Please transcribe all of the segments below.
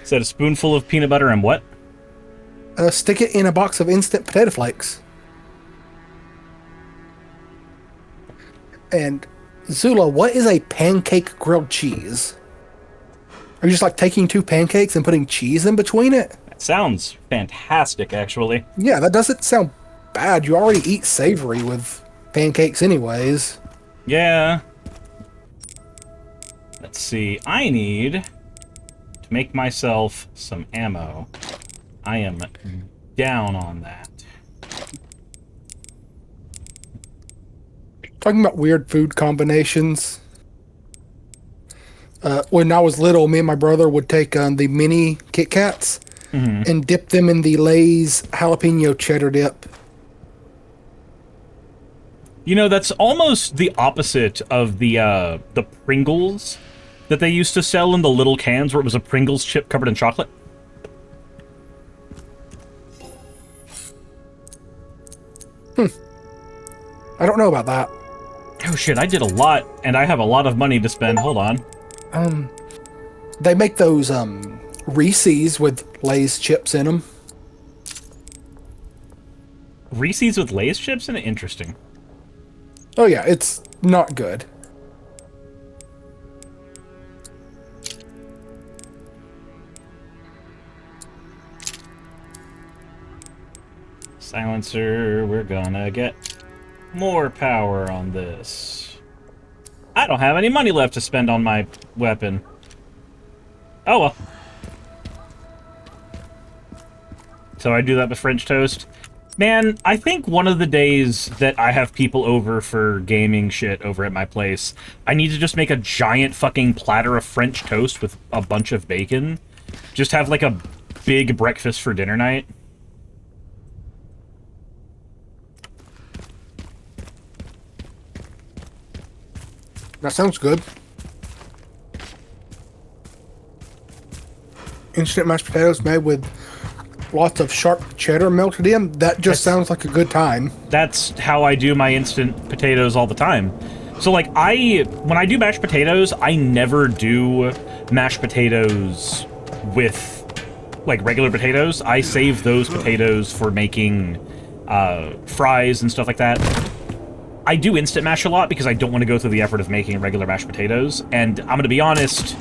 Said a spoonful of peanut butter and what? Stick it in a box of instant potato flakes. And Zula, what is a pancake grilled cheese? Are you just like taking two pancakes and putting cheese in between it? That sounds fantastic, actually. Yeah, that doesn't sound bad. You already eat savory with pancakes anyways. Yeah. Let's see. I need to make myself some ammo. I am down on that. Talking about weird food combinations. When I was little, me and my brother would take the mini Kit Kats and dip them in the Lay's jalapeno cheddar dip. You know, that's almost the opposite of the Pringles that they used to sell in the little cans where it was a Pringles chip covered in chocolate. I don't know about that. Oh shit, I did a lot, and I have a lot of money to spend. Hold on. They make those Reese's with Lay's chips in them. Reese's with Lay's chips in it? Interesting. Oh yeah, it's not good. Silencer, we're gonna get more power on this. I don't have any money left to spend on my weapon. Oh well. So I do that with French toast. Man, I think one of the days that I have people over for gaming shit over at my place, I need to just make a giant fucking platter of French toast with a bunch of bacon. Just have like a big breakfast for dinner night. That sounds good. Instant mashed potatoes made with lots of sharp cheddar melted in. That just sounds like a good time. That's how I do my instant potatoes all the time. So, like, when I do mashed potatoes, I never do mashed potatoes with, like, regular potatoes. I save those potatoes for making fries and stuff like that. I do instant mash a lot because I don't want to go through the effort of making regular mashed potatoes. And I'm going to be honest,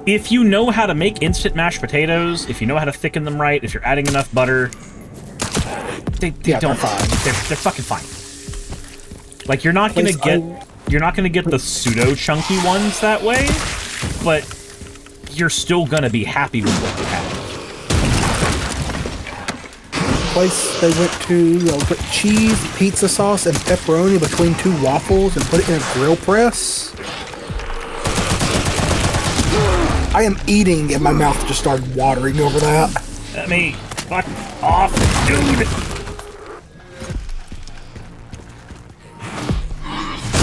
if you know how to make instant mashed potatoes, if you know how to thicken them right, if you're adding enough butter, they're fucking fine. Like, you're not gonna get the pseudo chunky ones that way, but you're still gonna be happy with what you have. Place they went to, put cheese, pizza sauce, and pepperoni between two waffles and put it in a grill press. I am eating and my mouth just started watering over that. Let me fuck off, dude.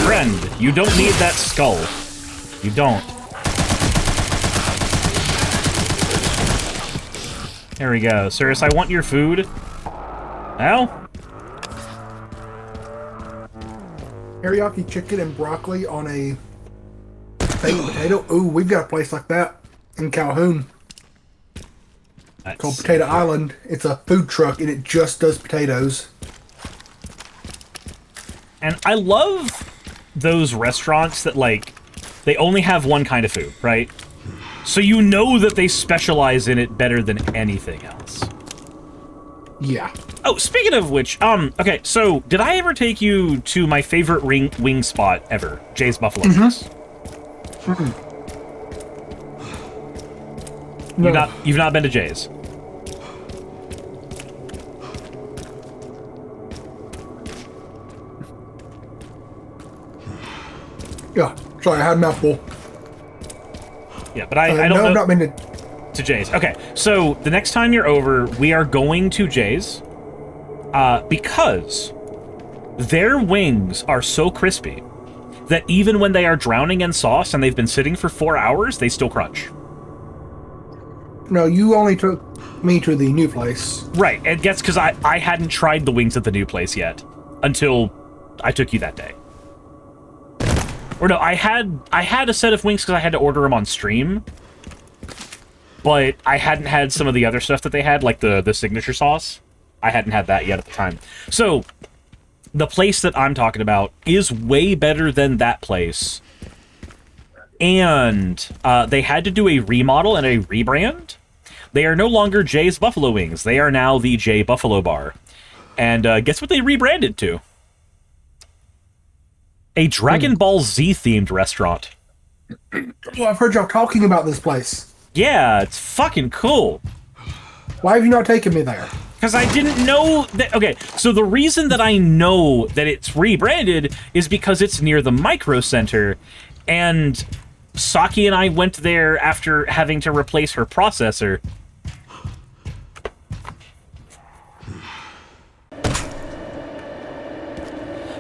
Friend, you don't need that skull. You don't. There we go. Cirrus, I want your food. Well? Teriyaki chicken and broccoli on a baked potato. Ooh, we've got a place like that in Calhoun. Called Potato Island. It's a food truck and it just does potatoes. And I love those restaurants that, like, they only have one kind of food, right? So you know that they specialize in it better than anything else. Yeah. Oh, speaking of which, okay, so did I ever take you to my favorite wing spot ever? Jay's Buffalo Wings? No. You've not been to Jay's? Yeah. Sorry, I had a mouthful. Yeah, but I don't know. No, I've not been to Jay's. Okay, so the next time you're over, we are going to Jay's, because their wings are so crispy that even when they are drowning in sauce and they've been sitting for 4 hours, they still crunch. No, you only took me to the new place. Right, and guess because I hadn't tried the wings at the new place yet until I took you that day. Or no, I had a set of wings because I had to order them on stream. but I hadn't had some of the other stuff that they had, like the signature sauce. I hadn't had that yet at the time. So, the place that I'm talking about is way better than that place. And they had to do a remodel and a rebrand. They are no longer Jay's Buffalo Wings. They are now the Jay Buffalo Bar. And guess what they rebranded to? A Dragon Ball Z themed restaurant. Well, I've heard y'all talking about this place. Yeah, it's fucking cool. Why have you not taken me there? Because I didn't know that... Okay, so the reason that I know that it's rebranded is because it's near the Micro Center, and Saki and I went there after having to replace her processor.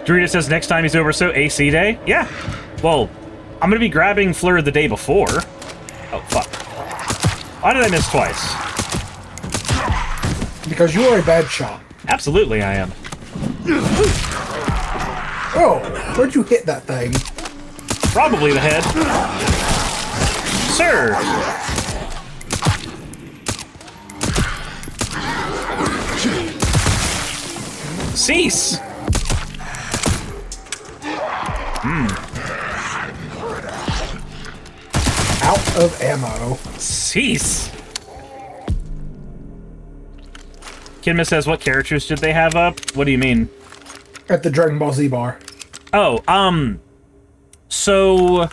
Dorita says next time he's over, so AC Day? Yeah. Well, I'm going to be grabbing Fleur the day before. Oh, fuck. Why did I miss twice? Because you are a bad shot. Absolutely I am. Oh, where'd you hit that thing? Probably the head. Sir! Cease! Out of ammo. Cease! Kinma says, what characters did they have up? What do you mean? At the Dragon Ball Z bar. Oh, so...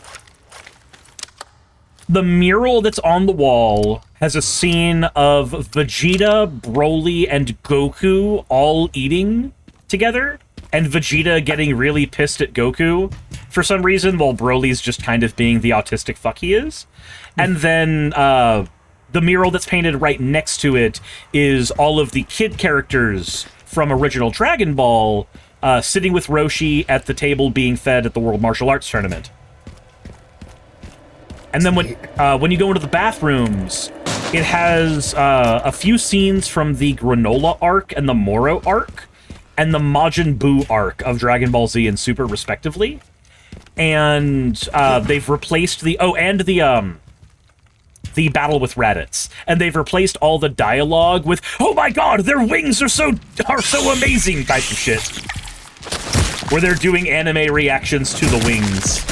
the mural that's on the wall has a scene of Vegeta, Broly, and Goku all eating together, and Vegeta getting really pissed at Goku for some reason, while Broly's just kind of being the autistic fuck he is. And then, the mural that's painted right next to it is all of the kid characters from original Dragon Ball sitting with Roshi at the table being fed at the World Martial Arts Tournament. And then when you go into the bathrooms, it has a few scenes from the Granola arc and the Moro arc, and the Majin Buu arc of Dragon Ball Z and Super, respectively. And they've replaced the battle with Raditz, and they've replaced all the dialogue with "Oh my God, their wings are so amazing" type of shit, where they're doing anime reactions to the wings.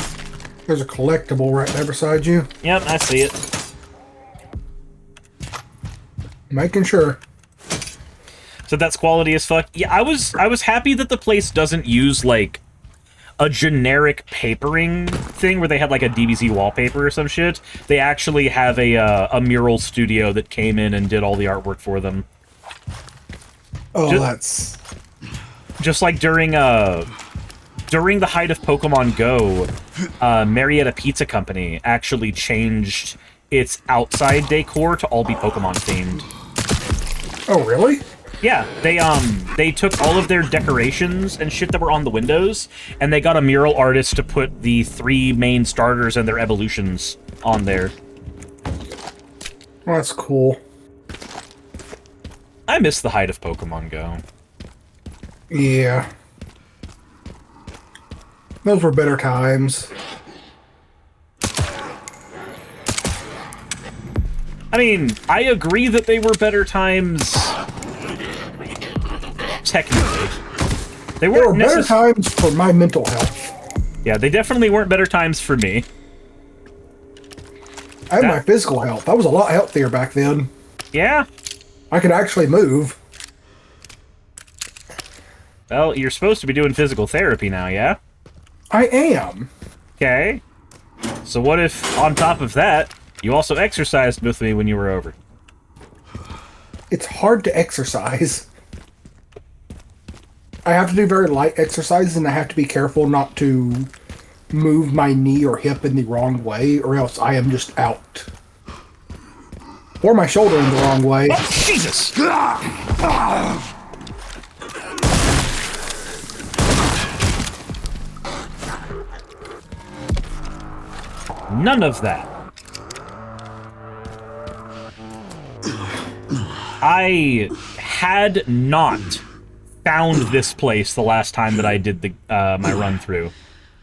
There's a collectible right there beside you. Yep, I see it. Making sure. So that's quality as fuck. Yeah, I was happy that the place doesn't use like a generic papering thing where they had like a DBZ wallpaper or some shit. They actually have a mural studio that came in and did all the artwork for them. Oh, that's just like during the height of Pokemon Go, Marietta Pizza Company actually changed its outside decor to all be Pokemon themed. Oh, really? Yeah, they took all of their decorations and shit that were on the windows, and they got a mural artist to put the 3 main starters and their evolutions on there. Well, that's cool. I miss the height of Pokemon Go. Yeah. Those were better times. I mean, I agree that they were better times. Technically. They were better times for my mental health. Yeah, they definitely weren't better times for me. I had my physical health. I was a lot healthier back then. Yeah? I could actually move. Well, you're supposed to be doing physical therapy now, yeah? I am. Okay. So what if, on top of that, you also exercised with me when you were over? It's hard to exercise. I have to do very light exercises, and I have to be careful not to move my knee or hip in the wrong way, or else I am just out. Or my shoulder in the wrong way. Oh, Jesus! None of that. I had not found this place the last time that I did the my run through,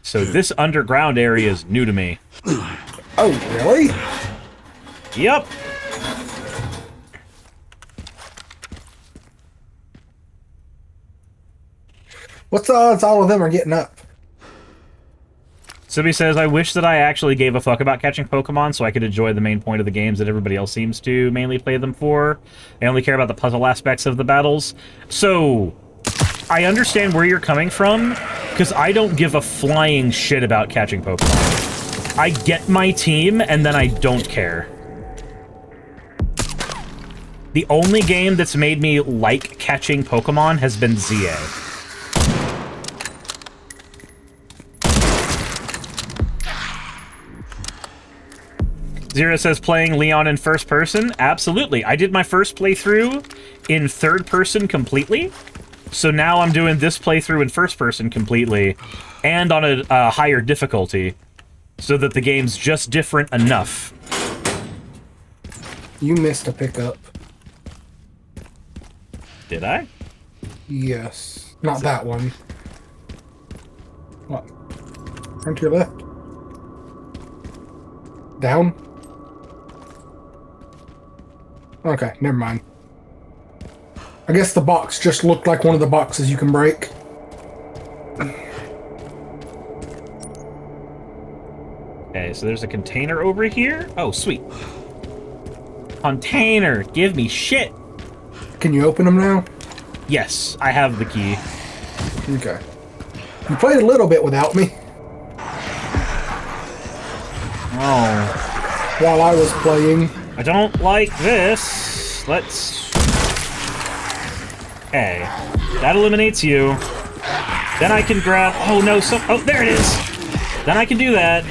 so this underground area is new to me. Oh, really? Yep. What's the odds all of them are getting up? Sibby says, I wish that I actually gave a fuck about catching Pokemon so I could enjoy the main point of the games that everybody else seems to mainly play them for. I only care about the puzzle aspects of the battles. So, I understand where you're coming from, because I don't give a flying shit about catching Pokemon. I get my team, and then I don't care. The only game that's made me like catching Pokemon has been ZA. Zero says, playing Leon in first person? Absolutely. I did my first playthrough in third person completely. So now I'm doing this playthrough in first person completely. And on a higher difficulty. So that the game's just different enough. You missed a pickup. Did I? Yes. Not that one. What? Turn to your left. Down? Okay, never mind. I guess the box just looked like one of the boxes you can break. Okay, so there's a container over here. Oh, sweet. Container! Give me shit! Can you open them now? Yes, I have the key. Okay. You played a little bit without me. Oh. While I was playing. I don't like this. Let's... Okay. That eliminates you. Then I can grab... Oh, no, oh, there it is! Then I can do that.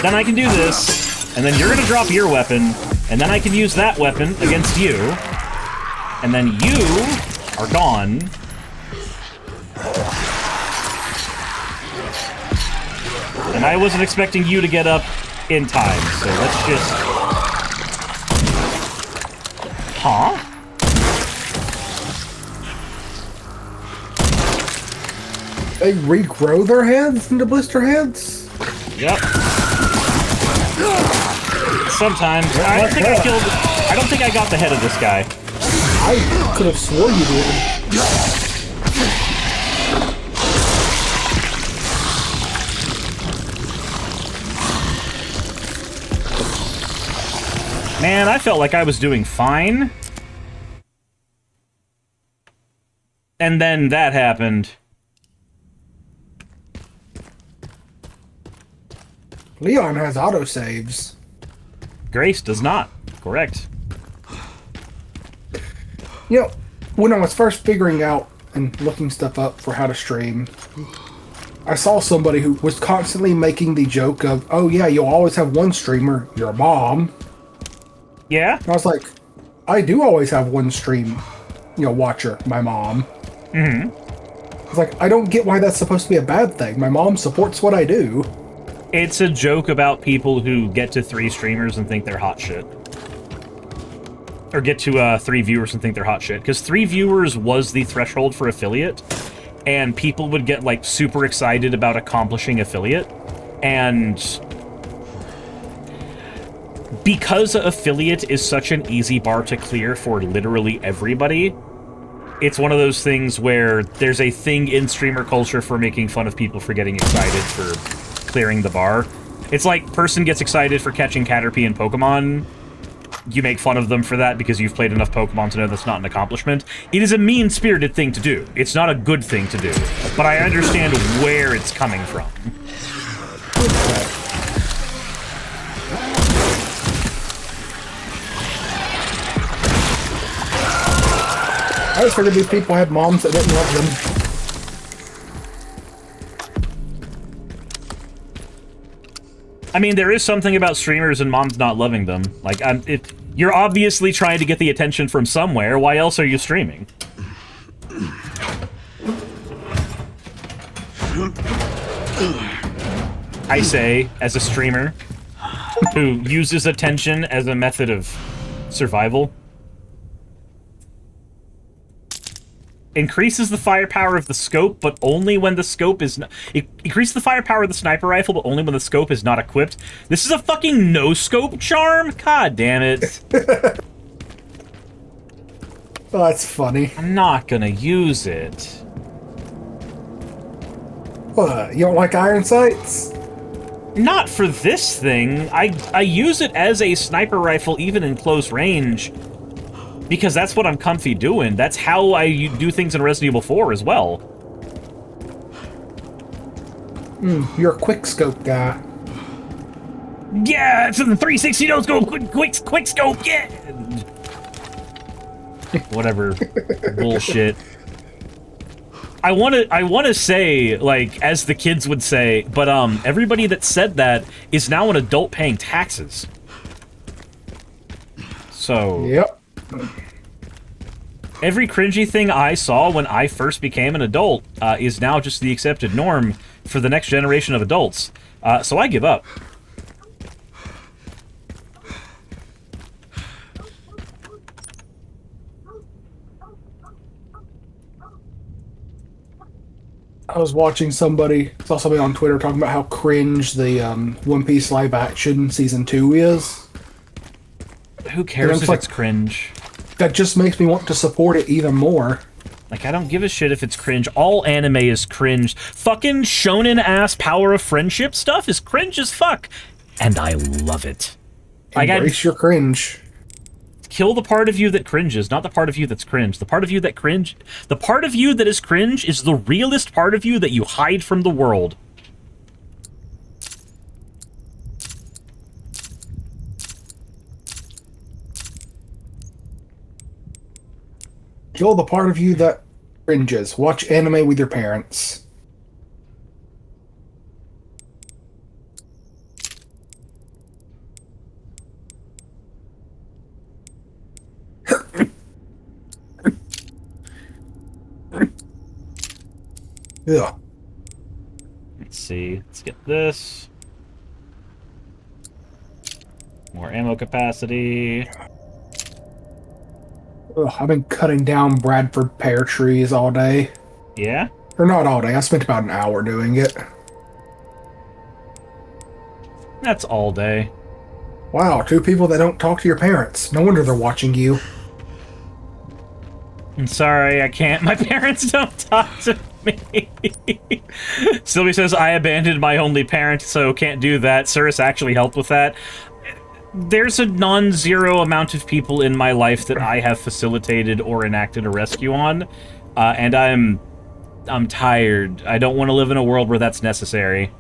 Then I can do this. And then you're gonna drop your weapon. And then I can use that weapon against you. And then you are gone. And I wasn't expecting you to get up in time, so let's just... Huh? They regrow their heads into blister heads? Yep. Sometimes. I don't think I got the head of this guy. I could have swore you did. Man, I felt like I was doing fine. And then that happened. Leon has autosaves. Grace does not. Correct. You know, when I was first figuring out and looking stuff up for how to stream, I saw somebody who was constantly making the joke of, oh yeah, you'll always have one streamer, your mom. Yeah? And I was like, I do always have one stream, watcher, my mom. Mm-hmm. I was like, I don't get why that's supposed to be a bad thing. My mom supports what I do. It's a joke about people who get to 3 streamers and think they're hot shit. Or get to 3 viewers and think they're hot shit. Because 3 viewers was the threshold for affiliate. And people would get, like, super excited about accomplishing affiliate. And... because affiliate is such an easy bar to clear for literally everybody, it's one of those things where there's a thing in streamer culture for making fun of people for getting excited for clearing the bar. It's like, person gets excited for catching Caterpie in Pokemon, you make fun of them for that because you've played enough Pokemon to know that's not an accomplishment. It is a mean-spirited thing to do. It's not a good thing to do. But I understand where it's coming from. I just figured these people had moms that didn't love them. I mean, there is something about streamers and moms not loving them. Like, if you're obviously trying to get the attention from somewhere, why else are you streaming? I say, as a streamer who uses attention as a method of survival. Increases the firepower of the scope, but only when the scope is not... Increases the firepower of the sniper rifle, but only when the scope is not equipped. This is a fucking no-scope charm? God damn it. Oh, that's funny. I'm not gonna use it. What? You don't like iron sights? Not for this thing. I use it as a sniper rifle even in close range. Because that's what I'm comfy doing. That's how I do things in Resident Evil 4 as well. You're a quick scope guy. Yeah, it's in the 360 nose go quick scope, yeah! Whatever bullshit. I wanna say, like, as the kids would say, but everybody that said that is now an adult paying taxes. So Yep. every cringy thing I saw when I first became an adult is now just the accepted norm for the next generation of adults. So I give up. I was watching saw somebody on Twitter talking about how cringe the One Piece live action season 2 is. Who cares if like, it's cringe? That just makes me want to support it even more. Like, I don't give a shit if it's cringe. All anime is cringe. Fucking shonen-ass power of friendship stuff is cringe as fuck. And I love it. Embrace your cringe. Kill the part of you that cringes, not the part of you that's cringe. The part of you that is cringe is the realest part of you that you hide from the world. Kill the part of you that cringes. Watch anime with your parents. Yeah. Let's see. Let's get this. More ammo capacity. Ugh, I've been cutting down Bradford pear trees all day. Yeah? Or not all day. I spent about an hour doing it. That's all day. Wow, 2 people that don't talk to your parents. No wonder they're watching you. I'm sorry, I can't. My parents don't talk to me. Sylvie says, I abandoned my only parent, so can't do that. Cirrus actually helped with that. There's a non-zero amount of people in my life that I have facilitated or enacted a rescue on, and I'm tired. I don't want to live in a world where that's necessary.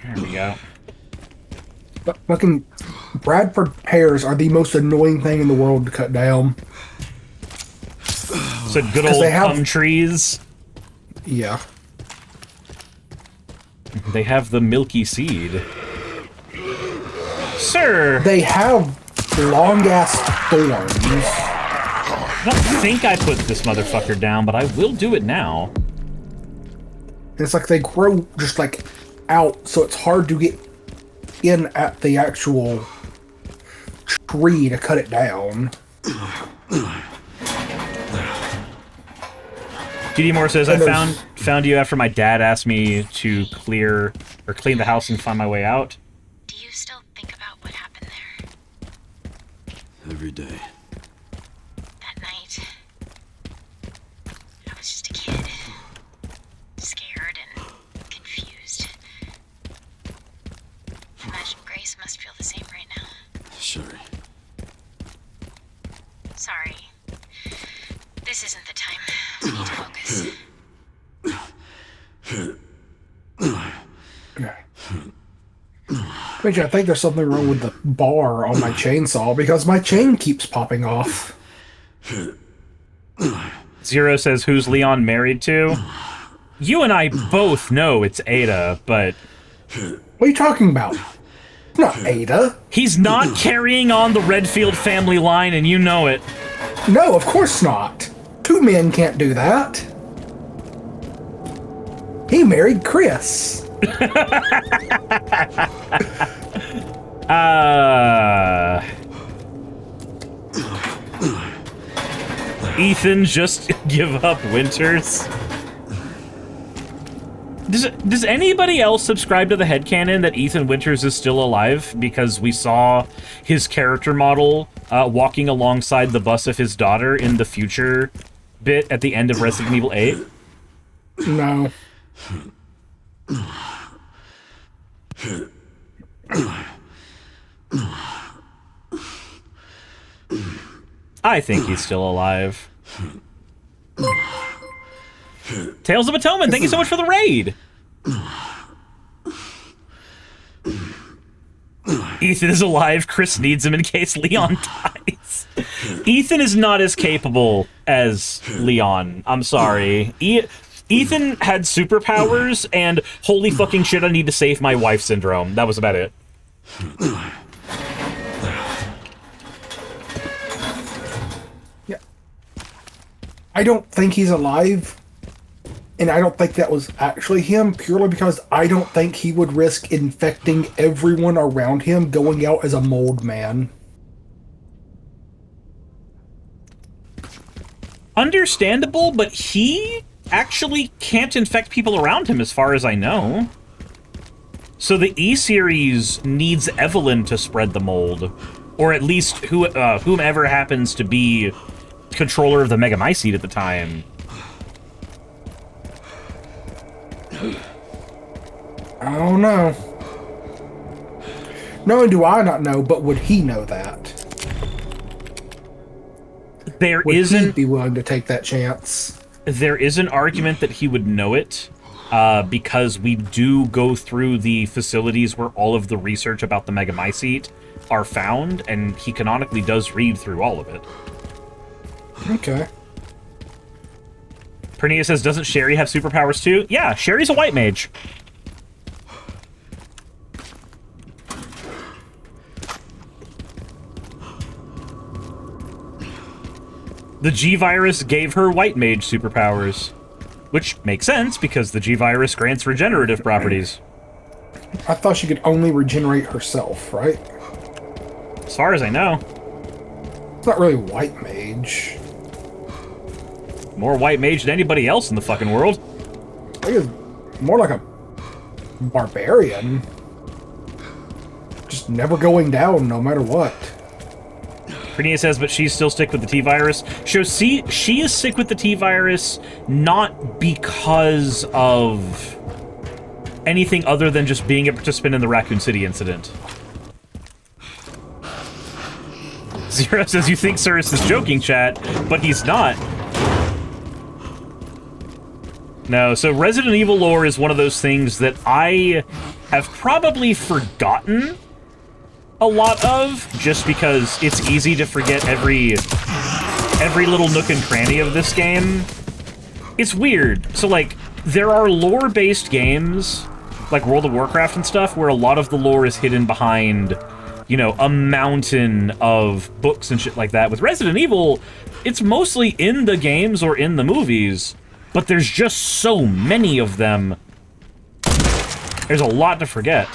There we go. But fucking Bradford pears are the most annoying thing in the world to cut down. So good old plum trees. Yeah. They have the milky seed. Sir! They have long-ass thorns. I don't think I put this motherfucker down, but I will do it now. And it's like they grow just like out, so it's hard to get in at the actual tree to cut it down. GD Moore says, I found you after my dad asked me to clean the house and find my way out. Do you still think about what happened there? Every day. That night, I was just a kid. Scared and confused. I imagine Grace must feel the same right now. Sure. Sorry. This isn't the time. We need to focus. Which I think there's something wrong with the bar on my chainsaw because my chain keeps popping off. Zero says, who's Leon married to? You and I both know it's Ada, but... What are you talking about? Not Ada. He's not carrying on the Redfield family line, and you know it. No, of course not. 2 men can't do that. He married Chris. Ethan, just give up Winters. Does anybody else subscribe to the headcanon that Ethan Winters is still alive because we saw his character model walking alongside the bus of his daughter in the future bit at the end of Resident Evil 8? No. I think he's still alive. Tales of Atonement, thank you so much for the raid! Ethan is alive, Chris needs him in case Leon dies. Ethan is not as capable as Leon. I'm sorry. Ethan had superpowers and holy fucking shit, I need to save my wife syndrome. That was about it. Yeah. I don't think he's alive. And I don't think that was actually him, purely because I don't think he would risk infecting everyone around him going out as a mold man. Understandable, but he actually can't infect people around him as far as I know. So the E-Series needs Evelyn to spread the mold. Or at least whomever happens to be controller of the Megamycete at the time. I don't know. Not only do I not know, but would he know that? Would he be willing to take that chance? There is an argument that he would know it, because we do go through the facilities where all of the research about the Megamycete are found, and he canonically does read through all of it. Okay. Pernia says, doesn't Sherry have superpowers too? Yeah, Sherry's a white mage. The G-Virus gave her white mage superpowers. Which makes sense, because the G-Virus grants regenerative properties. I thought she could only regenerate herself, right? As far as I know. It's not really white mage. More white mage than anybody else in the fucking world. I think it's more like a barbarian. Just never going down, no matter what. Pernia says, but she's still sick with the T-Virus. She is sick with the T-Virus not because of anything other than just being a participant in the Raccoon City incident. Zero says, you think Cirrus is joking, chat, but he's not. No, so Resident Evil lore is one of those things that I have probably forgotten a lot of, just because it's easy to forget every little nook and cranny of this game. It's weird. So, like, there are lore-based games, like World of Warcraft and stuff, where a lot of the lore is hidden behind, you know, a mountain of books and shit like that. With Resident Evil, it's mostly in the games or in the movies, but there's just so many of them. There's a lot to forget.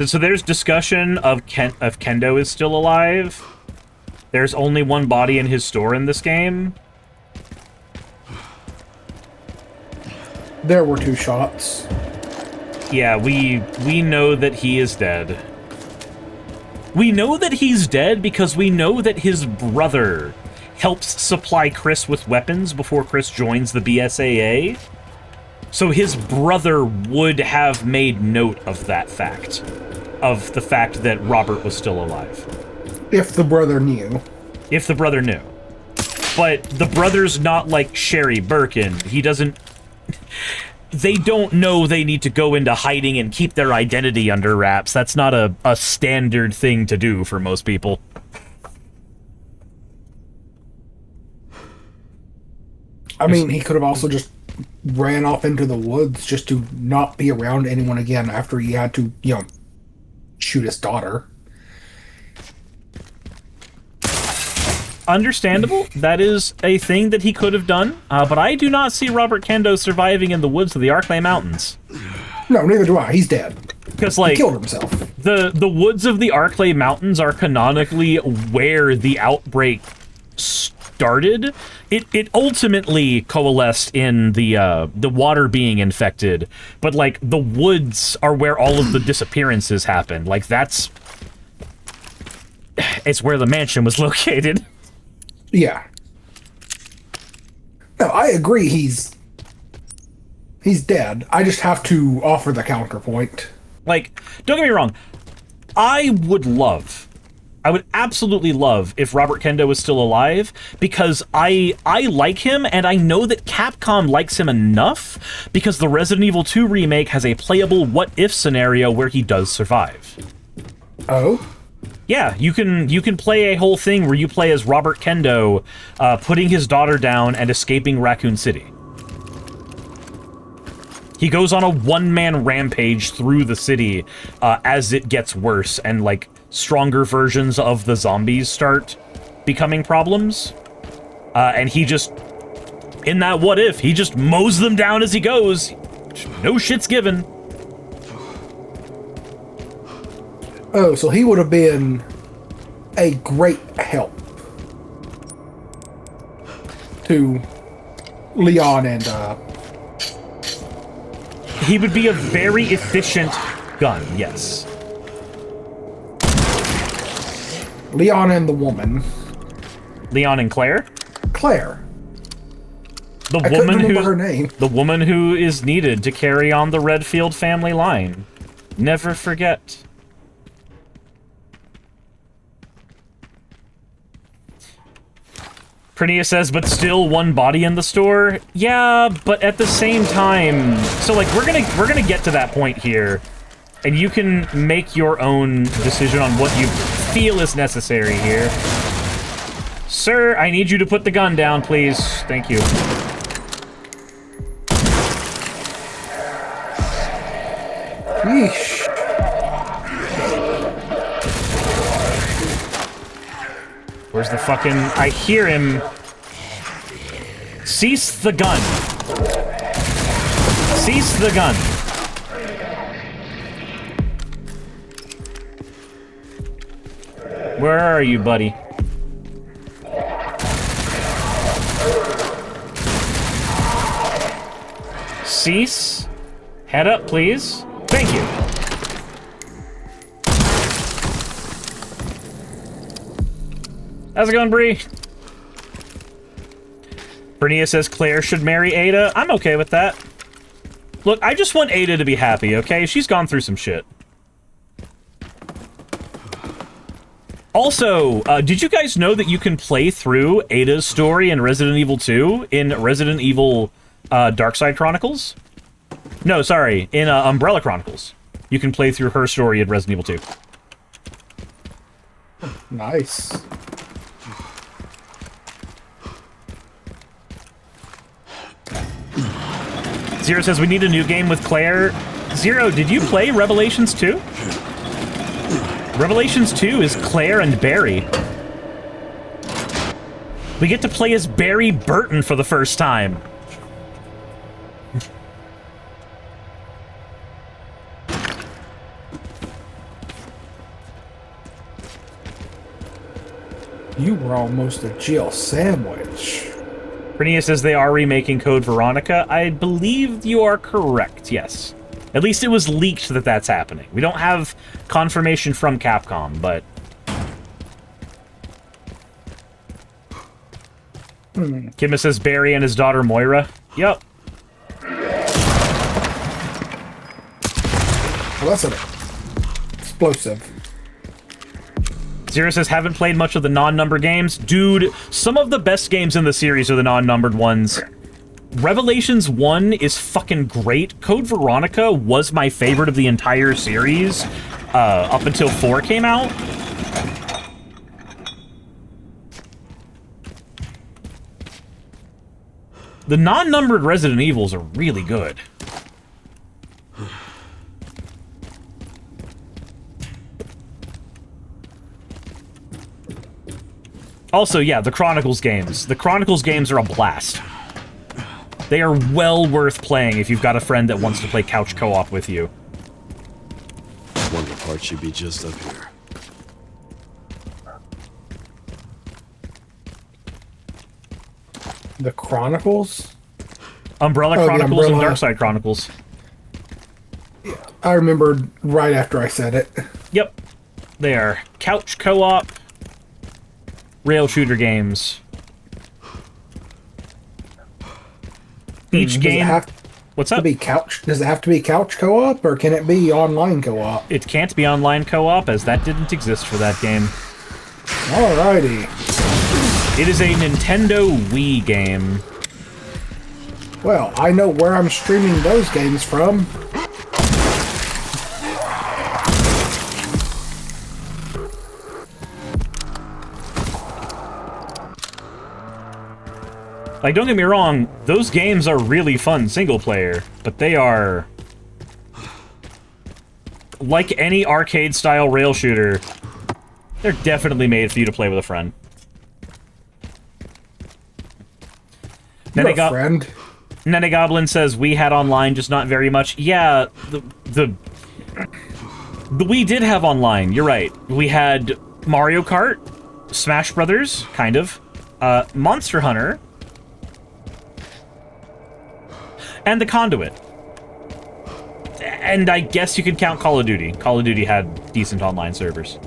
So there's discussion of Kendo is still alive. There's only one body in his store in this game. There were 2 shots. Yeah, we know that he is dead. We know that he's dead because we know that his brother helps supply Chris with weapons before Chris joins the BSAA. So his brother would have made note of that fact. Of the fact that Robert was still alive. If the brother knew. If the brother knew. But the brother's not like Sherry Birkin. He doesn't... They don't know they need to go into hiding and keep their identity under wraps. That's not a standard thing to do for most people. I mean, he could have also just ran off into the woods just to not be around anyone again after he had to, you know, shoot his daughter. Understandable. That is a thing that he could have done, but I do not see Robert Kendo surviving in the woods of the Arklay Mountains. No, neither do I. He's dead. Because, He like, killed himself. the woods of the Arclay Mountains are canonically where the outbreak started. It ultimately coalesced in the water being infected, but, like, the woods are where all of the disappearances happened. Like, it's where the mansion was located. Yeah. No, I agree he's dead. I just have to offer the counterpoint. Like, don't get me wrong, I would absolutely love if Robert Kendo was still alive, because I like him, and I know that Capcom likes him enough, because the Resident Evil 2 remake has a playable what-if scenario where he does survive. Oh? Yeah, you can play a whole thing where you play as Robert Kendo, putting his daughter down and escaping Raccoon City. He goes on a one-man rampage through the city as it gets worse, and, like, stronger versions of the zombies start becoming problems. And he just, in that what if, he just mows them down as he goes. No shit's given. Oh, so he would have been a great help to Leon and, He would be a very efficient gun, yes. Leon and the woman. Leon and Claire? Claire. The I couldn't woman remember who her name. The woman who is needed to carry on the Redfield family line. Never forget. Pernia says, but still one body in the store? Yeah, but at the same time... So, like, we're gonna get to that point here, and you can make your own decision on what you feel is necessary here. Sir, I need you to put the gun down, please. Thank you. Yeesh. Where's the fucking... I hear him. Cease the gun. Cease the gun. Where are you, buddy? Cease. Head up, please. Thank you. How's it going, Bree? Bernia says Claire should marry Ada. I'm okay with that. Look, I just want Ada to be happy, okay? She's gone through some shit. Also, did you guys know that you can play through Ada's story in Resident Evil 2 in Resident Evil Darkside Chronicles? No, sorry, in Umbrella Chronicles. You can play through her story in Resident Evil 2. Nice. Zero says we need a new game with Claire. Zero, did you play Revelations 2? Revelations 2 is Claire and Barry. We get to play as Barry Burton for the first time. You were almost a Jill sandwich. Bernia says they are remaking Code Veronica. I believe you are correct, yes. At least it was leaked that that's happening. We don't have confirmation from Capcom, but... Kimma says Barry and his daughter Moira. Yep. Well, that's an explosive. Zero says, haven't played much of the non-numbered games. Dude, some of the best games in the series are the non-numbered ones. Revelations 1 is fucking great. Code Veronica was my favorite of the entire series, up until 4 came out. The non-numbered Resident Evils are really good. Also, yeah, the Chronicles games. The Chronicles games are a blast. They are well worth playing if you've got a friend that wants to play couch co-op with you. Wonder part should be just up here. The Chronicles? Umbrella Oh, the Chronicles and Umbrella. Darkside Chronicles. I remembered right after I said it. Yep. They are couch co-op rail shooter games. Each Does it game... have What's to up? be couch? Does it have to be couch co-op, or can it be online co-op? It can't be online co-op, as that didn't exist for that game. Alrighty. It is a Nintendo Wii game. Well, I know where I'm streaming those games from. Like, don't get me wrong, those games are really fun single-player, but they are... like any arcade-style rail shooter, they're definitely made for you to play with a friend. You're a friend. Nene Goblin says, we had online, just not very much. Yeah, we did have online, you're right. We had Mario Kart, Smash Brothers, kind of, Monster Hunter, and The Conduit. And I guess you could count Call of Duty. Call of Duty had decent online servers.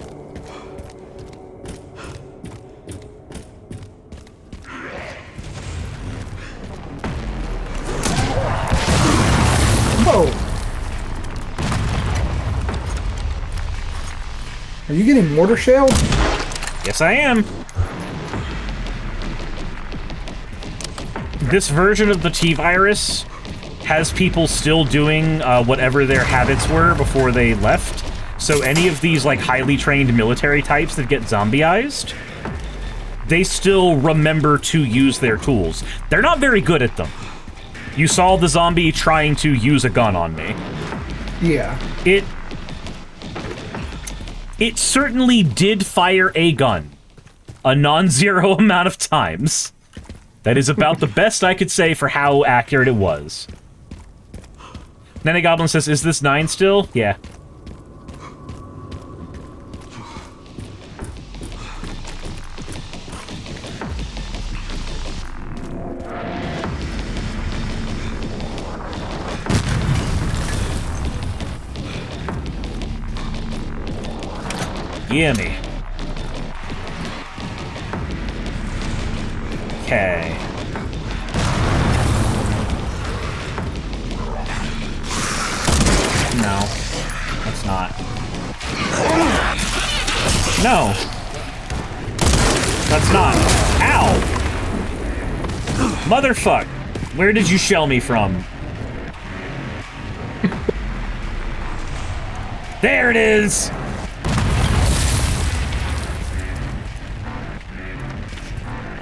Whoa! Are you getting mortar shelled? Yes, I am. This version of the T-Virus has people still doing whatever their habits were before they left. So any of these, like, highly trained military types that get zombieized, they still remember to use their tools. They're not very good at them. You saw the zombie trying to use a gun on me. Yeah. It certainly did fire a gun. A non-zero amount of times. That is about the best I could say for how accurate it was. Nene Goblin says, is this 9 still? Yeah. Gimme. Okay. No. That's not. No. That's not. Ow! Motherfuck! Where did you shell me from? There it is!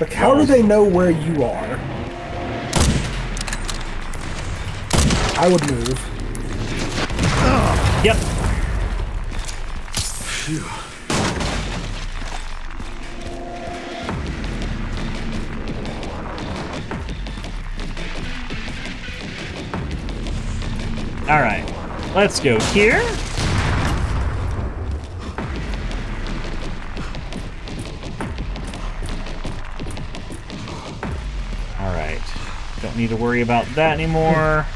Like, how do they know where you are? I would move. Yep. Phew. Alright. Let's go here. Alright. Don't need to worry about that anymore.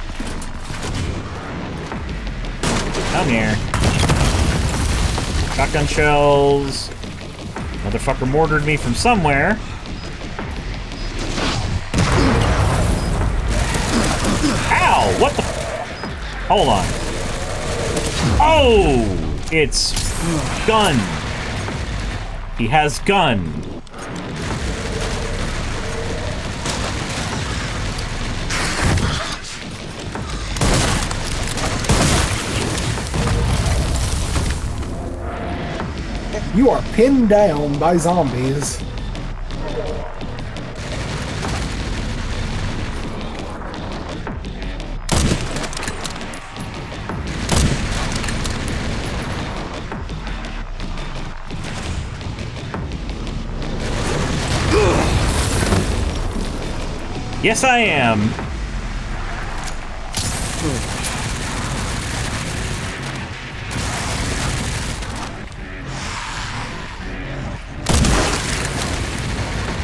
Come here. Shotgun shells. Motherfucker mortared me from somewhere. Ow! What the... Hold on. Oh! It's... gun. He has gun. You are pinned down by zombies. Yes, I am.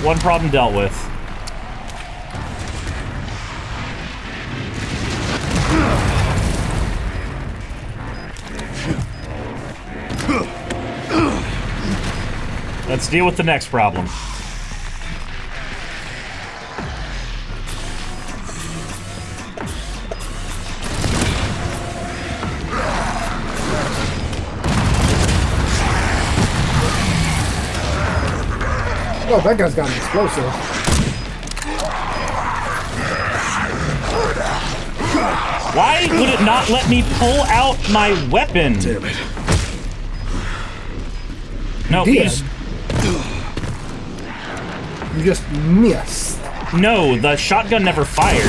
One problem dealt with. Let's deal with the next problem. Oh, that guy's got an explosive. Why would it not let me pull out my weapon? Damn it. No, You he's... You just missed. No, the shotgun never fired.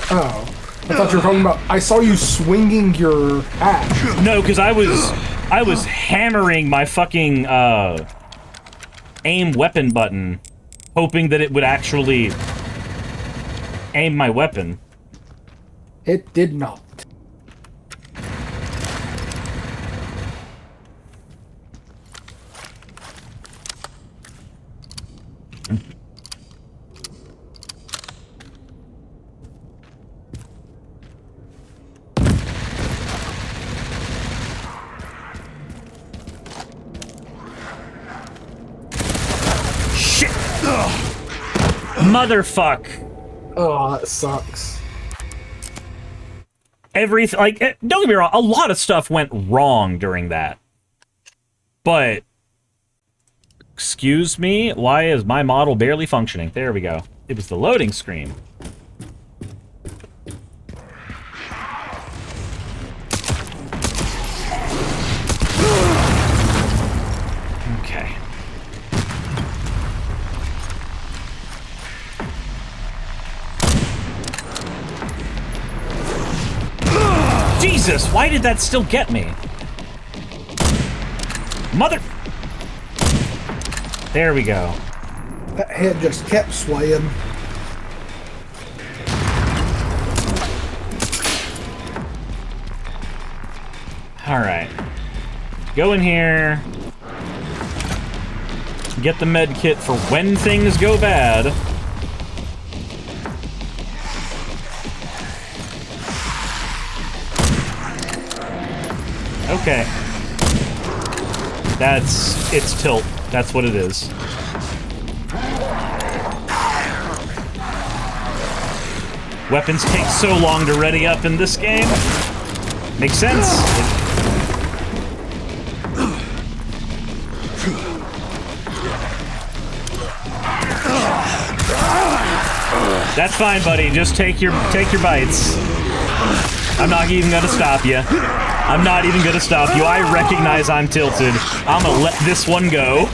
Oh. I thought you were talking about... I saw you swinging your axe. No, because I was hammering my fucking, aim weapon button, hoping that it would actually aim my weapon. It did not. Shit! Ugh. Motherfuck! Oh, that sucks. Everything, like, don't get me wrong, a lot of stuff went wrong during that. But, excuse me, why is my model barely functioning? There we go. It was the loading screen. Okay. Jesus, why did that still get me? Mother... There we go. That head just kept swaying. Alright. Go in here. Get the med kit for when things go bad. Okay. It's tilt. That's what it is. Weapons take so long to ready up in this game. Makes sense. That's fine, buddy. Just take your bites. I'm not even gonna stop you. I'm not even gonna stop you. I recognize I'm tilted. I'm gonna let this one go.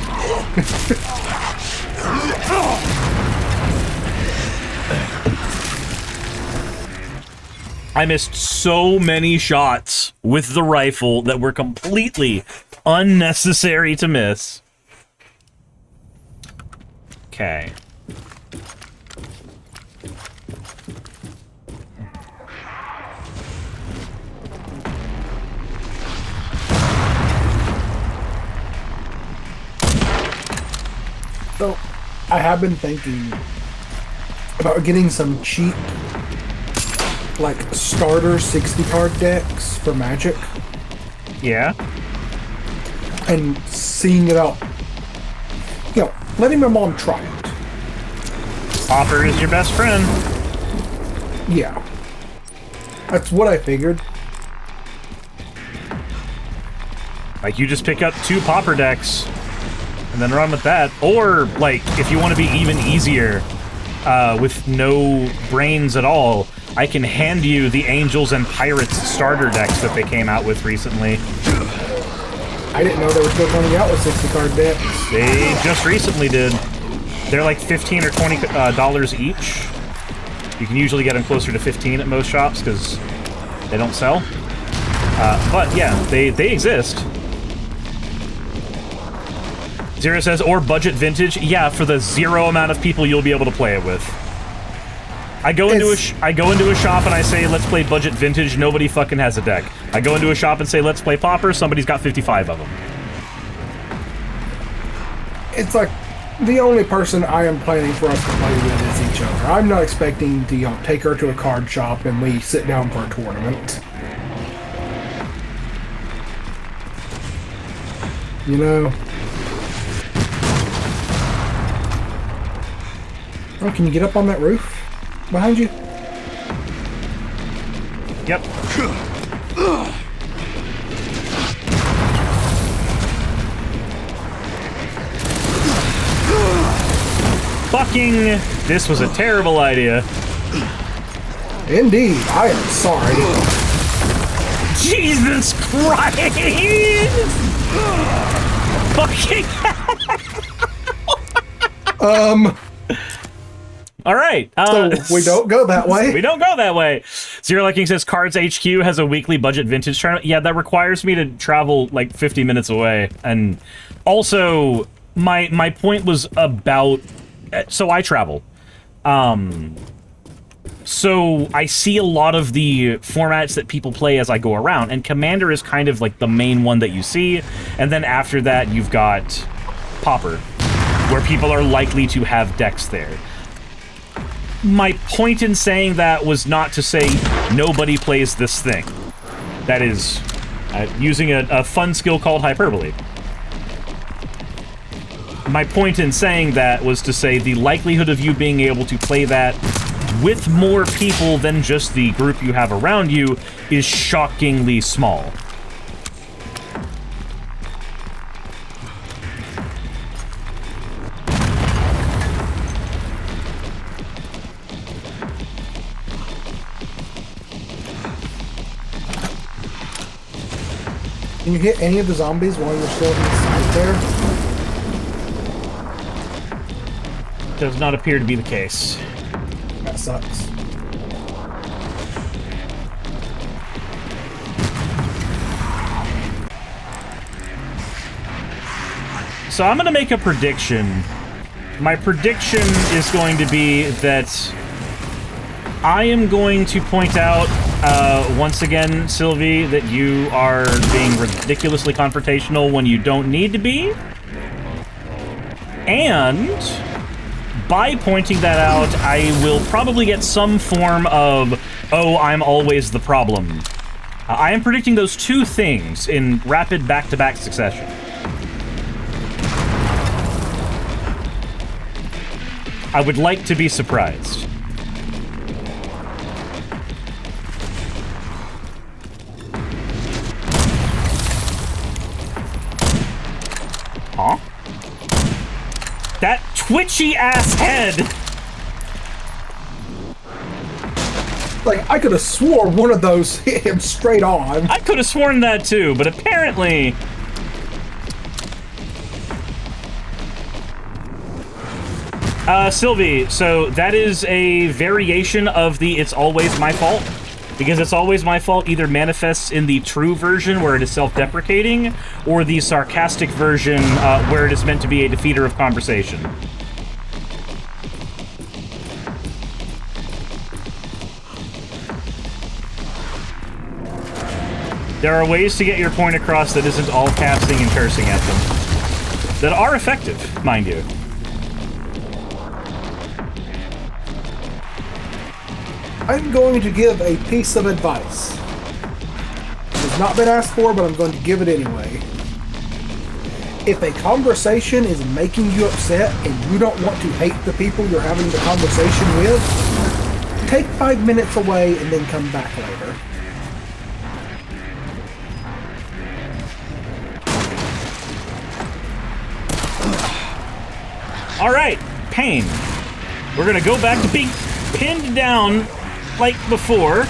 I missed so many shots with the rifle that were completely unnecessary to miss. Okay. So, I have been thinking about getting some cheap, like, starter 60-card decks for Magic. Yeah? And seeing it out. You know, letting my mom try it. Hopper is your best friend. Yeah. That's what I figured. Like, you just pick up 2 popper decks and then run with that. Or, like, if you want to be even easier, with no brains at all, I can hand you the Angels and Pirates starter decks that they came out with recently. I didn't know they were still coming out with 60-card decks. They just recently did. They're like $15 or $20 each. You can usually get them closer to 15 at most shops because they don't sell. But yeah, they exist. Zero says, or budget vintage. Yeah, for the 0 amount of people you'll be able to play it with. I go into a shop and I say, let's play budget vintage. Nobody fucking has a deck. I go into a shop and say, let's play Pauper. Somebody's got 55 of them. It's like the only person I am planning for us to play with is each other. I'm not expecting to take her to a card shop and we sit down for a tournament. You know? Oh, can you get up on that roof? Behind you? Yep. Fucking... This was a terrible idea. Indeed, I am sorry. Jesus Christ! Fucking... All right. So we don't go that way. We don't go that way. Zero Liking says Cards HQ has a weekly budget vintage tournament. Yeah, that requires me to travel like 50 minutes away. And also, my point was about... So I travel. So I see a lot of the formats that people play as I go around, and Commander is kind of like the main one that you see. And then after that, you've got Pauper, where people are likely to have decks there. My point in saying that was not to say nobody plays this thing. That is using a fun skill called hyperbole. My point in saying that was to say the likelihood of you being able to play that with more people than just the group you have around you is shockingly small. Can you hit any of the zombies while you're still inside there? Does not appear to be the case. That sucks. So I'm going to make a prediction. My prediction is going to be that I am going to point out, once again, Sylvie, that you are being ridiculously confrontational when you don't need to be. And by pointing that out, I will probably get some form of, oh, I'm always the problem. I am predicting those two things in rapid back-to-back succession. I would like to be surprised. Huh? That twitchy-ass head! Like, I could have swore one of those hit him straight on. I could have sworn that too, but apparently... Sylvie, so that is a variation of the It's Always My Fault. Because It's Always My Fault either manifests in the true version, where it is self-deprecating, or the sarcastic version, where it is meant to be a defeater of conversation. There are ways to get your point across that isn't all casting and cursing at them. That are effective, mind you. I'm going to give a piece of advice. It has not been asked for, but I'm going to give it anyway. If a conversation is making you upset and you don't want to hate the people you're having the conversation with, take 5 minutes away and then come back later. Alright, Pain. We're gonna go back to being pinned down like before.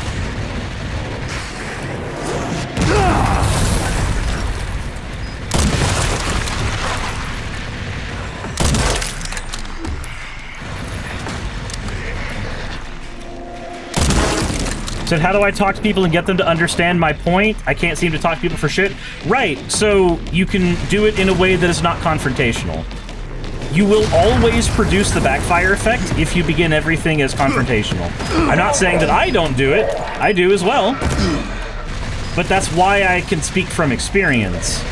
Said, how do I talk to people and get them to understand my point? I can't seem to talk to people for shit. Right, so you can do it in a way that is not confrontational. you will always produce the backfire effect if you begin everything as confrontational. I'm not saying that I don't do it. I do as well. But that's why I can speak from experience.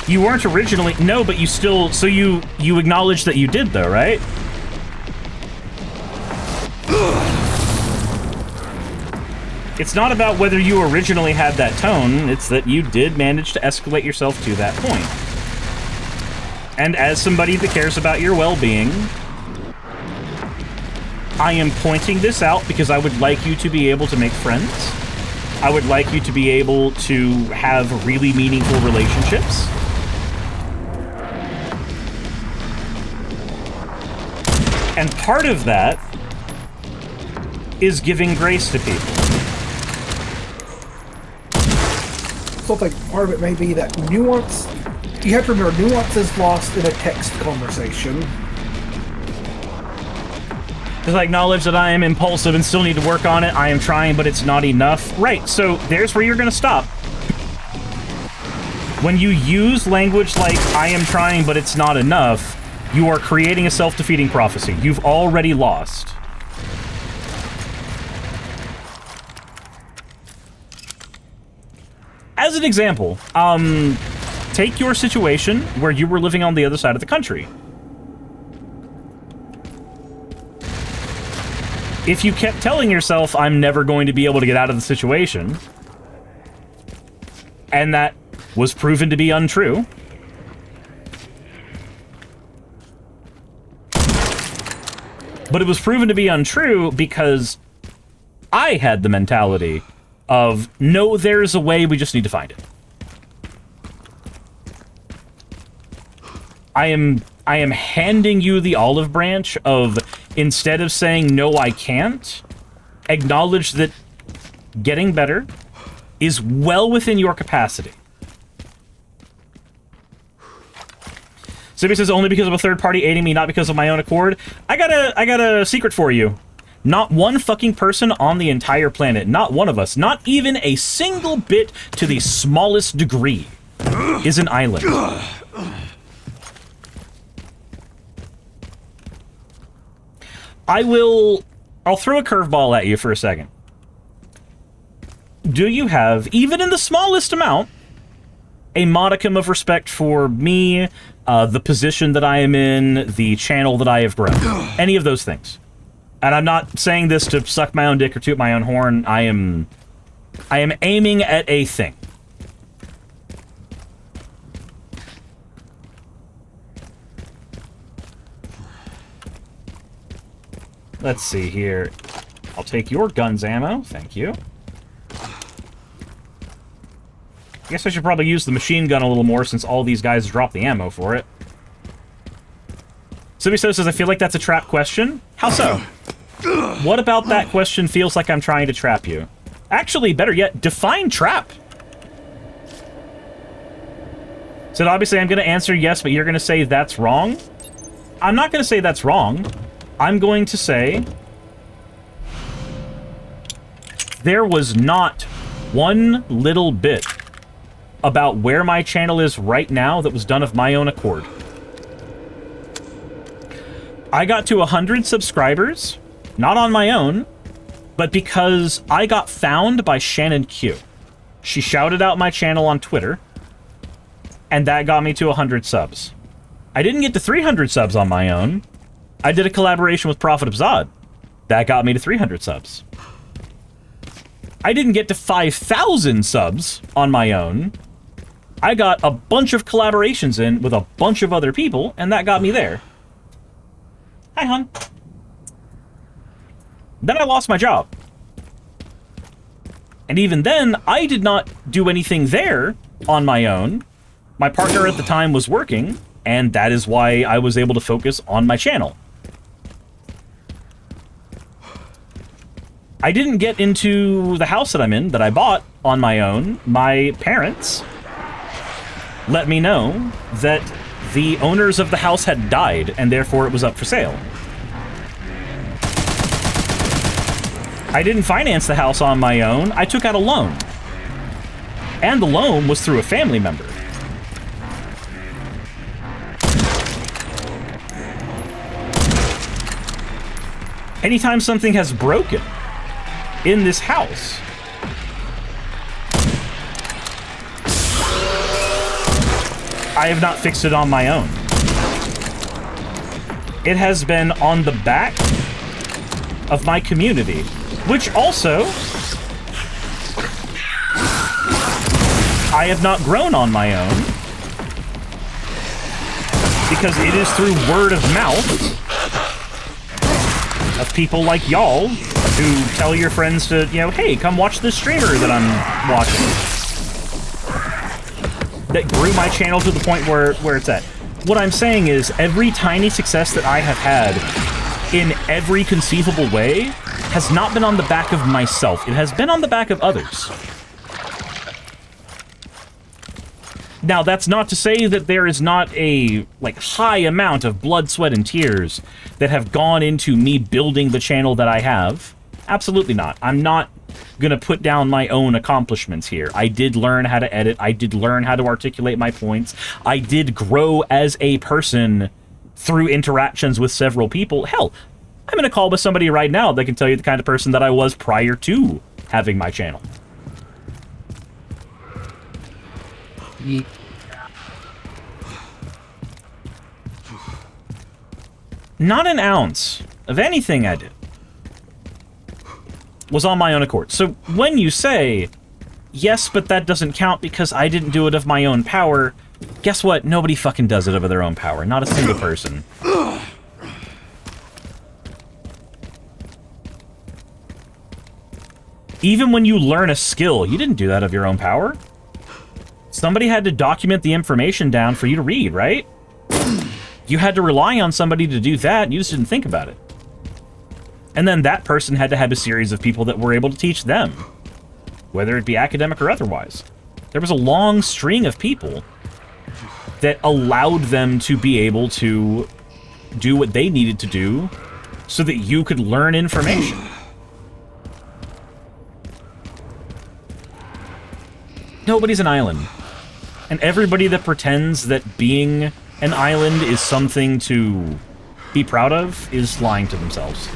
You weren't originally... No, but you still... So you acknowledge that you did, though, right? It's not about whether you originally had that tone, it's that you did manage to escalate yourself to that point. And as somebody that cares about your well-being, I am pointing this out because I would like you to be able to make friends. I would like you to be able to have really meaningful relationships. And part of that is giving grace to people. So I think part of it may be that nuance. You have to remember, nuance is lost in a text conversation. Because I acknowledge that I am impulsive and still need to work on it. I am trying, but it's not enough. Right, so there's where you're going to stop. When you use language like, I am trying, but it's not enough, you are creating a self-defeating prophecy. You've already lost. As an example, take your situation where you were living on the other side of the country. If you kept telling yourself, I'm never going to be able to get out of the situation, and that was proven to be untrue, but it was proven to be untrue because I had the mentality of, no, there's a way, we just need to find it. I am handing you the olive branch of, instead of saying, no, I can't, acknowledge that getting better is well within your capacity. Sibby says, only because of a third party aiding me, not because of my own accord. I got a secret for you. Not one fucking person on the entire planet, not one of us, not even a single bit to the smallest degree, is an island. I'll throw a curveball at you for a second. Do you have, even in the smallest amount, a modicum of respect for me, the position that I am in, the channel that I have grown? Any of those things? And I'm not saying this to suck my own dick or toot my own horn. I am aiming at a thing. Let's see here. I'll take your gun's ammo. Thank you. I guess I should probably use the machine gun a little more since all these guys dropped the ammo for it. Subiso says, I feel like that's a trap question. How so? What about that question feels like I'm trying to trap you? Actually, better yet, define trap. So obviously I'm going to answer yes, but you're going to say that's wrong. I'm not going to say that's wrong. I'm going to say there was not one little bit about where my channel is right now that was done of my own accord. I got to 100 subscribers, not on my own, but because I got found by Shannon Q. She shouted out my channel on Twitter, and that got me to 100 subs. I didn't get to 300 subs on my own. I did a collaboration with Prophet of Zod. That got me to 300 subs. I didn't get to 5,000 subs on my own. I got a bunch of collaborations in with a bunch of other people, and that got me there. Hi, hon. Then I lost my job. And even then, I did not do anything there on my own. My partner at the time was working, and that is why I was able to focus on my channel. I didn't get into the house that I'm in, that I bought on my own. My parents let me know that the owners of the house had died, and therefore it was up for sale. I didn't finance the house on my own. I took out a loan. And the loan was through a family member. Anytime something has broken in this house, I have not fixed it on my own. It has been on the back of my community, which also I have not grown on my own because it is through word of mouth of people like y'all who tell your friends to, you know, hey, come watch this streamer that I'm watching. That grew my channel to the point where it's at. What I'm saying is, every tiny success that I have had in every conceivable way has not been on the back of myself. It has been on the back of others. Now, that's not to say that there is not a, like, high amount of blood, sweat, and tears that have gone into me building the channel that I have. Absolutely not. I'm not gonna put down my own accomplishments here. I did learn how to edit. I did learn how to articulate my points. I did grow as a person through interactions with several people. Hell, I'm in a call with somebody right now that can tell you the kind of person that I was prior to having my channel. Not an ounce of anything I did was on my own accord. So when you say, yes, but that doesn't count because I didn't do it of my own power, guess what? Nobody fucking does it of their own power. Not a single person. Even when you learn a skill, you didn't do that of your own power. Somebody had to document the information down for you to read, right? You had to rely on somebody to do that, and you just didn't think about it. And then that person had to have a series of people that were able to teach them, whether it be academic or otherwise. There was a long string of people that allowed them to be able to do what they needed to do so that you could learn information. Nobody's an island. And everybody that pretends that being an island is something to be proud of is lying to themselves.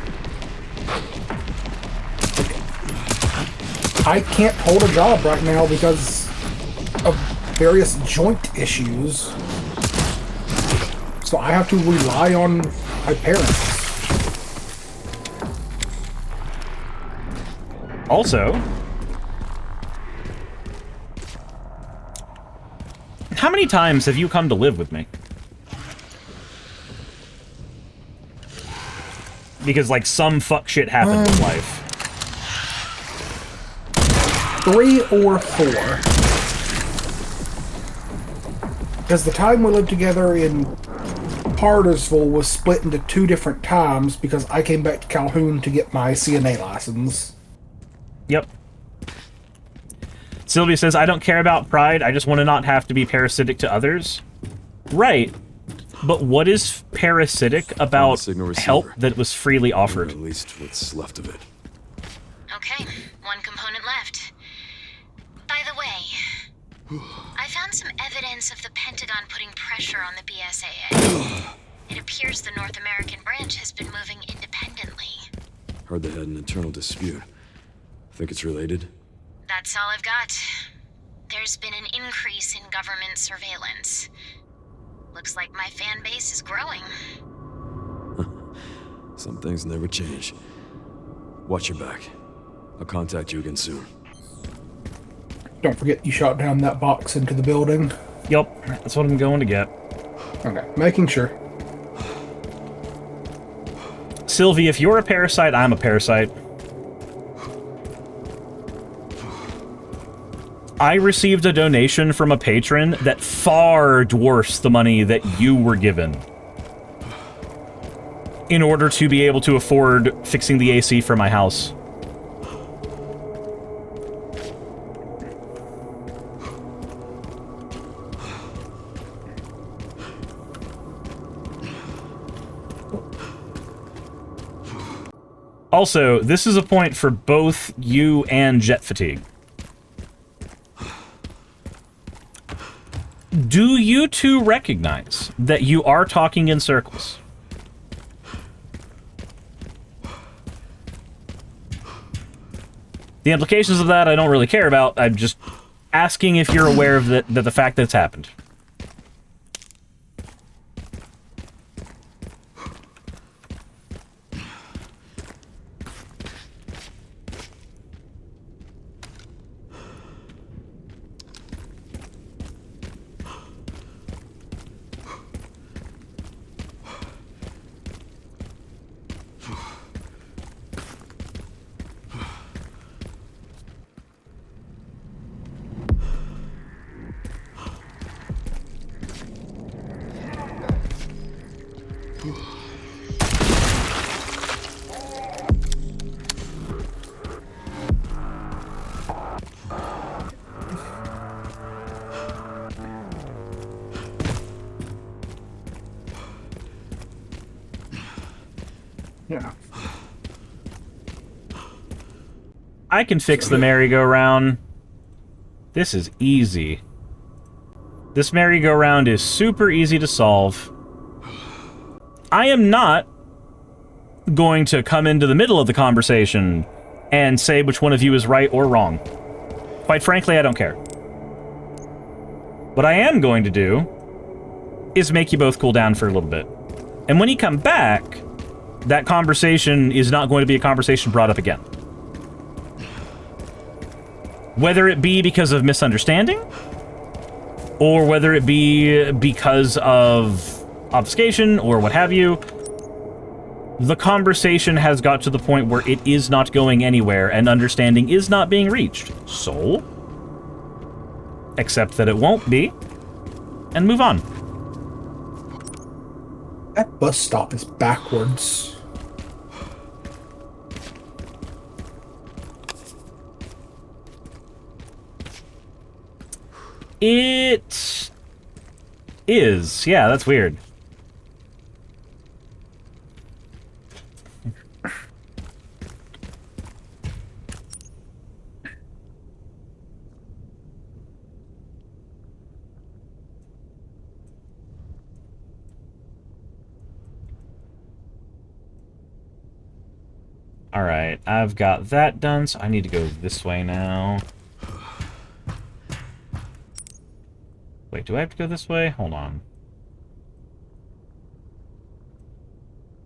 I can't hold a job right now because of various joint issues. So I have to rely on my parents. Also, how many times have you come to live with me? Because, like, some fuck shit happened in life. 3 or 4. Because the time we lived together in Cartersville was split into 2 different times because I came back to Calhoun to get my CNA license. Yep. Sylvia says, I don't care about pride, I just want to not have to be parasitic to others. Right. But what is parasitic about help that was freely offered? Or at least what's left of it. Okay, one component left. By the way, I found some evidence of the Pentagon putting pressure on the BSAA. It appears the North American branch has been moving independently. Heard they had an internal dispute. Think it's related? That's all I've got. There's been an increase in government surveillance. Looks like my fan base is growing. Some things never change. Watch your back. I'll contact you again soon. Don't forget you shot down that box into the building. Yup, that's what I'm going to get. Okay, making sure. Sylvie, if you're a parasite, I'm a parasite. I received a donation from a patron that far dwarfs the money that you were given in order to be able to afford fixing the AC for my house. Also, this is a point for both you and Jet Fatigue. Do you two recognize that you are talking in circles? The implications of that I don't really care about. I'm just asking if you're aware of the fact that it's happened. Yeah. I can fix the merry-go-round. This is easy. This merry-go-round is super easy to solve. I am not going to come into the middle of the conversation and say which one of you is right or wrong. Quite frankly, I don't care. What I am going to do is make you both cool down for a little bit. And when you come back, that conversation is not going to be a conversation brought up again. Whether it be because of misunderstanding, or whether it be because of obfuscation, or what have you, the conversation has got to the point where it is not going anywhere, and understanding is not being reached. So, accept that it won't be, and move on. That bus stop is backwards. It is. Yeah, that's weird. Alright, I've got that done, so I need to go this way now. Wait, do I have to go this way? Hold on.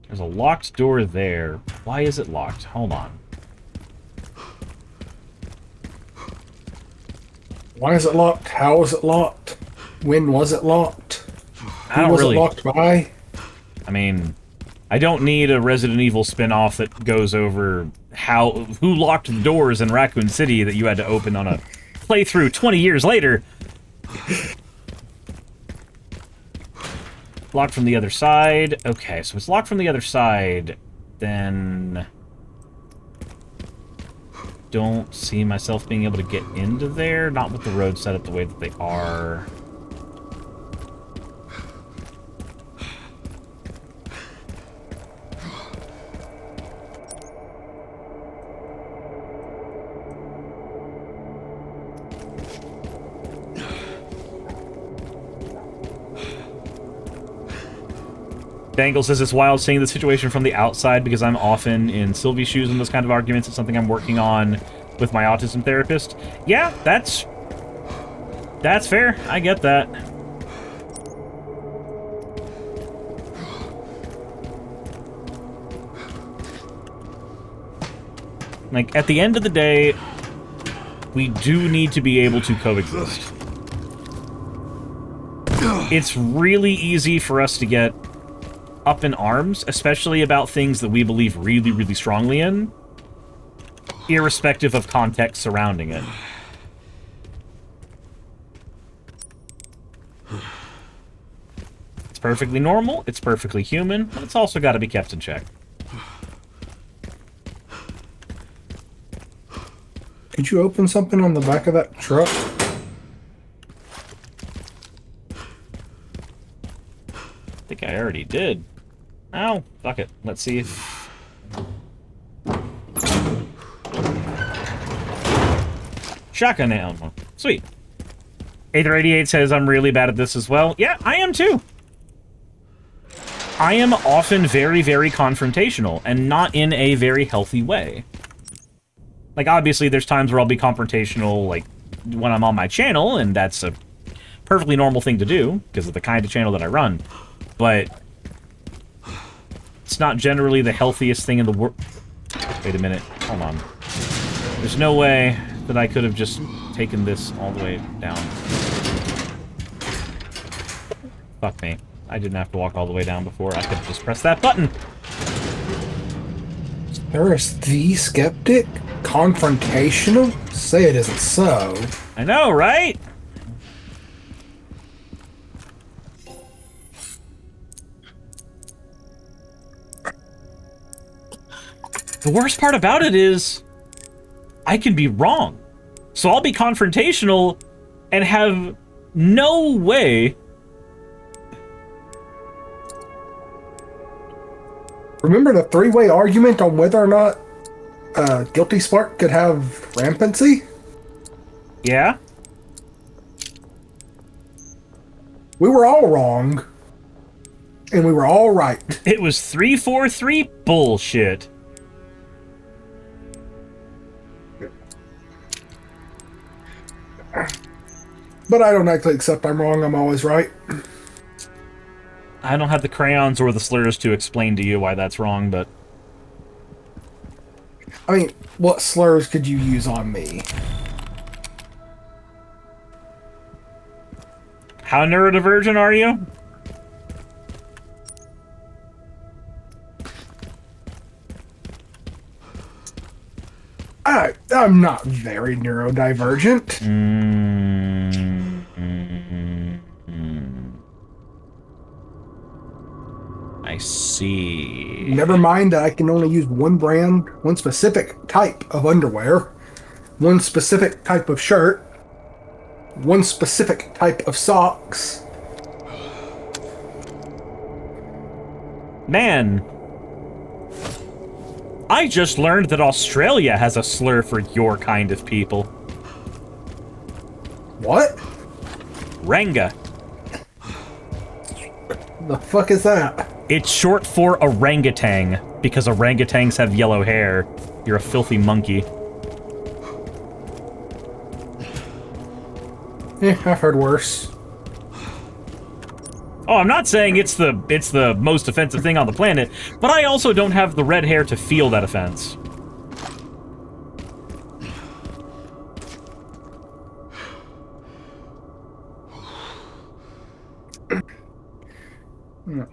There's a locked door there. Why is it locked? Hold on. Why is it locked? How is it locked? When was it locked? I don't Who was really... it locked by? I mean, I don't need a Resident Evil spin-off that goes over who locked the doors in Raccoon City that you had to open on a playthrough 20 years later. Locked from the other side. Okay, so it's locked from the other side. Then... don't see myself being able to get into there. Not with the road set up the way that they are. Dangle says it's wild seeing the situation from the outside because I'm often in Sylvie's shoes in those kind of arguments. It's something I'm working on with my autism therapist. Yeah, that's fair. I get that. Like, at the end of the day, we do need to be able to coexist. It's really easy for us to get up in arms, especially about things that we believe really, really strongly in, irrespective of context surrounding it. It's perfectly normal, it's perfectly human, but it's also got to be kept in check. Could you open something on the back of that truck? I think I already did. Oh, fuck it. Let's see if... shotgun ammo. Sweet. Aether88 says I'm really bad at this as well. Yeah, I am too. I am often very, very confrontational, and not in a very healthy way. Like, obviously, there's times where I'll be confrontational, like, when I'm on my channel, and that's a perfectly normal thing to do, because of the kind of channel that I run. But it's not generally the healthiest thing in the world. Wait a minute. Hold on. There's no way that I could have just taken this all the way down. Fuck me. I didn't have to walk all the way down before. I could have just pressed that button. There is the skeptic? Confrontational? Say it isn't so. I know, right? The worst part about it is I can be wrong. So I'll be confrontational and have no way. Remember the three-way argument on whether or not Guilty Spark could have rampancy? Yeah? We were all wrong. And we were all right. It was 3-4-3 bullshit. But I don't actually accept I'm wrong. I'm always right. I don't have the crayons or the slurs to explain to you why that's wrong, but... I mean, what slurs could you use on me? How neurodivergent are you? I'm not very neurodivergent. I see. Never mind that I can only use one brand, one specific type of underwear, one specific type of shirt, one specific type of socks. Man, I just learned that Australia has a slur for your kind of people. What? Ranga. The fuck is that? It's short for orangutan, because orangutans have yellow hair. You're a filthy monkey. Yeah, I've heard worse. Oh, I'm not saying it's the most offensive thing on the planet, but I also don't have the red hair to feel that offense.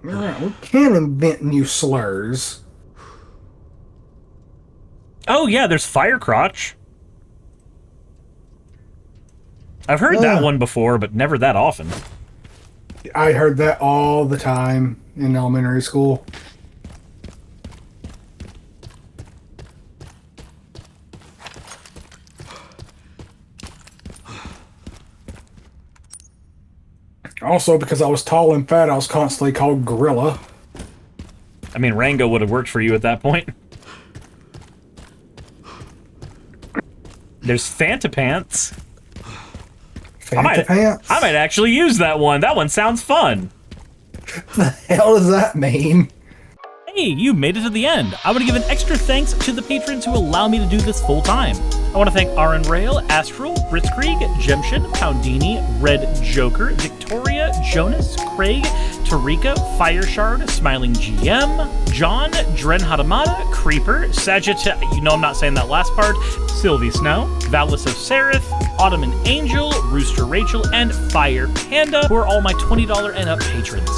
Alright, we can invent new slurs. Oh yeah, there's Firecrotch. I've heard that one before, but never that often. I heard that all the time in elementary school. Also, because I was tall and fat, I was constantly called Gorilla. I mean, Rango would have worked for you at that point. There's Fantapants. Fantapants? I might actually use that one. That one sounds fun. What the hell does that mean? Hey, you made it to the end. I want to give an extra thanks to the patrons who allow me to do this full time. I want to thank Aaron Rail, Astral, Britzkrieg, Jemshin, Poundini, Red Joker, Victoria, Jonas, Craig, Tarika, Fireshard, Smiling GM, John, Dren Hadamada, Creeper, Sagitta, you know I'm not saying that last part, Sylvie Snow, Valis of Seraph, Ottoman Angel, Rooster Rachel, and Fire Panda, who are all my $20 and up patrons.